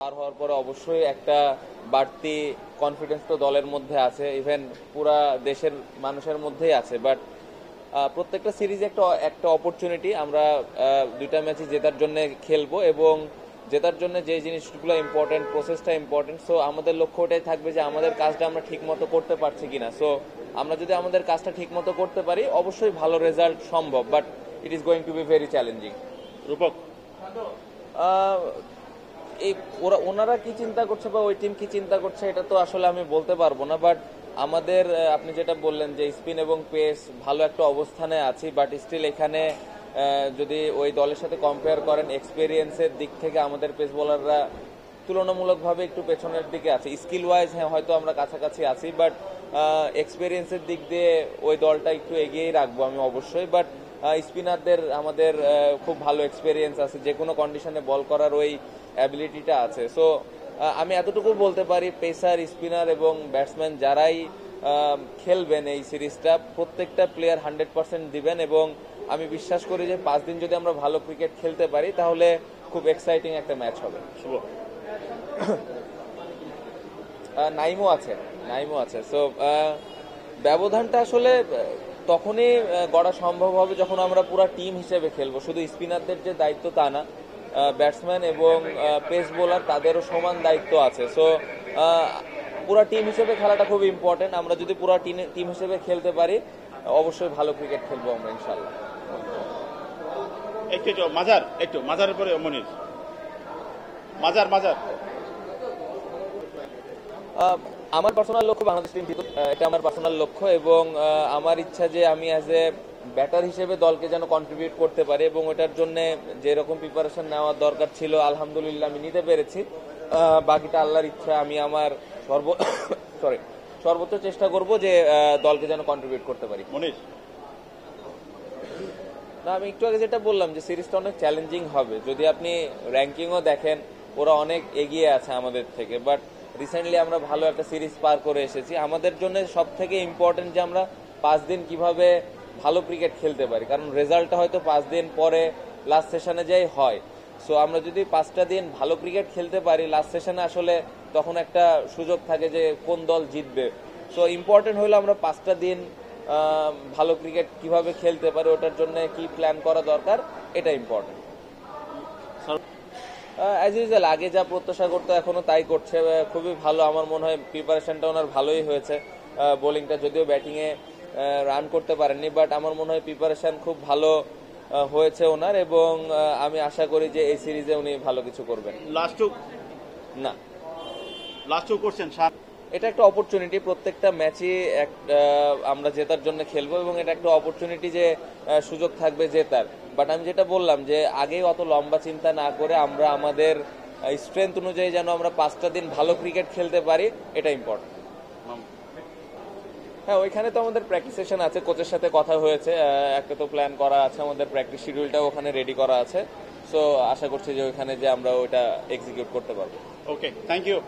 পার হওয়ার পরে অবশ্যই একটা বাড়তি কনফিডেন্স তো দলের মধ্যে আছে, ইভেন পুরা দেশের মানুষের মধ্যেই আছে। বাট প্রত্যেকটা সিরিজ একটা একটা অপরচুনিটি। আমরা দুইটা ম্যাচই জেতার জন্য খেলবো এবং জেতার জন্য যে জিনিসগুলো ইম্পর্টেন্ট, প্রসেসটা ইম্পর্টেন্ট। সো আমাদের লক্ষ্য ওটাই থাকবে যে আমাদের কাজটা আমরা ঠিক মতো করতে পারছি কিনা। সো আমরা যদি আমাদের কাজটা ঠিক মতো করতে পারি অবশ্যই ভালো রেজাল্ট সম্ভব, but it is going to be very challenging. Rupak, এই ওনারা কি চিন্তা করছে বা ওই টিম কি চিন্তা করছে এটা তো আসলে আমি বলতে পারবো না। বাট আমাদের আপনি যেটা বললেন যে স্পিন এবং পেস ভালো একটা অবস্থানে আছি, বাট স্টিল এখানে যদি ওই দলের সাথে কম্পেয়ার করেন এক্সপেরিয়েন্সের দিক থেকে আমাদের পেস বোলাররা তুলনামূলকভাবে একটু পেছনের দিকে আছে। স্কিল ওয়াইজ হ্যাঁ হয়তো আমরা কাছাকাছি আছি, বাট এক্সপেরিয়েন্সের দিক দিয়ে ওই দলটা একটু এগিয়েই রাখবো আমি অবশ্যই। বাট স্পিনারদের আমাদের খুব ভালো এক্সপেরিয়েন্স আছে, যে কোনো কন্ডিশনে বল করার ওই অ্যাবিলিটিটা আছে। সো আমি এতটুকু বলতে পারি পেসার, স্পিনার এবং ব্যাটসম্যান যারাই খেলবেন এই সিরিজটা প্রত্যেকটা প্লেয়ার 100% দিবেন এবং আমি বিশ্বাস করি যে 5 দিন যদি আমরা ভালো ক্রিকেট খেলতে পারি তাহলে খুব এক্সাইটিং একটা ম্যাচ হবে। শুভ। নাইমও আছে। সো ব্যবধানটা আসলে তখনই গড়া সম্ভব হবে যখন আমরা পুরো টিম হিসেবে খেলবো। শুধু স্পিনারদের যে দায়িত্ব তা না, ব্যাটসম্যান এবং পেস বোলার তাদেরও সমান দায়িত্ব আছে। সো পুরো টিম হিসেবে খেলাটা খুব ইম্পর্টেন্ট। আমরা যদি পুরো টিম হিসেবে খেলতে পারি অবশ্যই ভালো ক্রিকেট খেলবো আমরা ইনশাল্লাহ। একটু মাজারের পরে মনির। মাজার। আমার পার্সোনাল লক্ষ্য বাংলাদেশ টিম জিতুক, এটা আমার পার্সোনাল লক্ষ্য এবং আমার ইচ্ছা যে আমি অ্যাজ এ ব্যাটার হিসেবে দলকে যেন কন্ট্রিবিউট করতে পারি এবং ওটার জন্য যেরকম প্রিপারেশন নেওয়ার দরকার ছিল আলহামদুলিল্লাহ আমি নিতে পেরেছি। বাকিটা আল্লাহর ইচ্ছা। আমি আমার সর্বোচ্চ চেষ্টা করব যে দলকে যেন কন্ট্রিবিউট করতে পারি। মনির, না আমি একটু আগে যেটা বললাম যে সিরিজটা অনেক চ্যালেঞ্জিং হবে। যদি আপনি র্যাঙ্কিংও দেখেন ওরা অনেক এগিয়ে আছে আমাদের থেকে, বাট রিসেন্টলি আমরা ভালো একটা সিরিজ পার করে এসেছি। আমাদের জন্য সব থেকে ইম্পর্টেন্ট যে আমরা 5 দিন কিভাবে ভালো ক্রিকেট খেলতে পারি, কারণ রেজাল্টটা হয়তো 5 দিন পরে লাস্ট সেশনে যাই হয়। সো আমরা যদি 5টা দিন ভালো ক্রিকেট খেলতে পারি লাস্ট সেশনে আসলে তখন একটা সুযোগ থাকে যে কোন দল জিতবে। সো ইম্পর্টেন্ট হলো আমরা 5টা দিন ভালো ক্রিকেট কিভাবে খেলতে পারি, ওটার জন্য কি প্ল্যান করা দরকার এটা ইম্পর্টেন্ট। অ্যাজ ইউজুয়াল আগে যা প্রত্যাশা করতে এখনো তাই করছে, খুবই ভালো। আমার মনে হয় প্রিপারেশনটা ওনার ভালোই হয়েছে। বোলিংটা যদিও ব্যাটিংয়ে রান করতে পারেননি, বাট আমার মনে হয় প্রিপারেশন খুব ভালো হয়েছে ওনার এবং আমি আশা করি যে এই সিরিজে উনি ভালো কিছু করবেন। লাস্ট করছেন। এটা একটা অপরচুনিটি, প্রত্যেকটা ম্যাচই আমরা জেতার জন্য খেলবো এবং এটা একটা অপরচুনিটি যে সুযোগ থাকবে জেতার। বাট আমি যেটা বললাম যে আগেই অত লম্বা চিন্তা না করে আমরা আমাদের স্ট্রেংথ অনুযায়ী যেন আমরা 5টা দিন ভালো ক্রিকেট খেলতে পারি এটা ইম্পর্টেন্ট। হ্যাঁ, ওইখানে তো আমাদের প্র্যাকটিস সেশন আছে, কোচের সাথে কথা হয়েছে, একটা তো প্ল্যান করা আছে, আমাদের প্র্যাকটিস শিডিউলটাও ওখানে রেডি করা আছে। সো আশা করছি যে ওইখানে যে আমরা ওইটা এক্সিকিউট করতে পারবো। ওকে, থ্যাংক ইউ।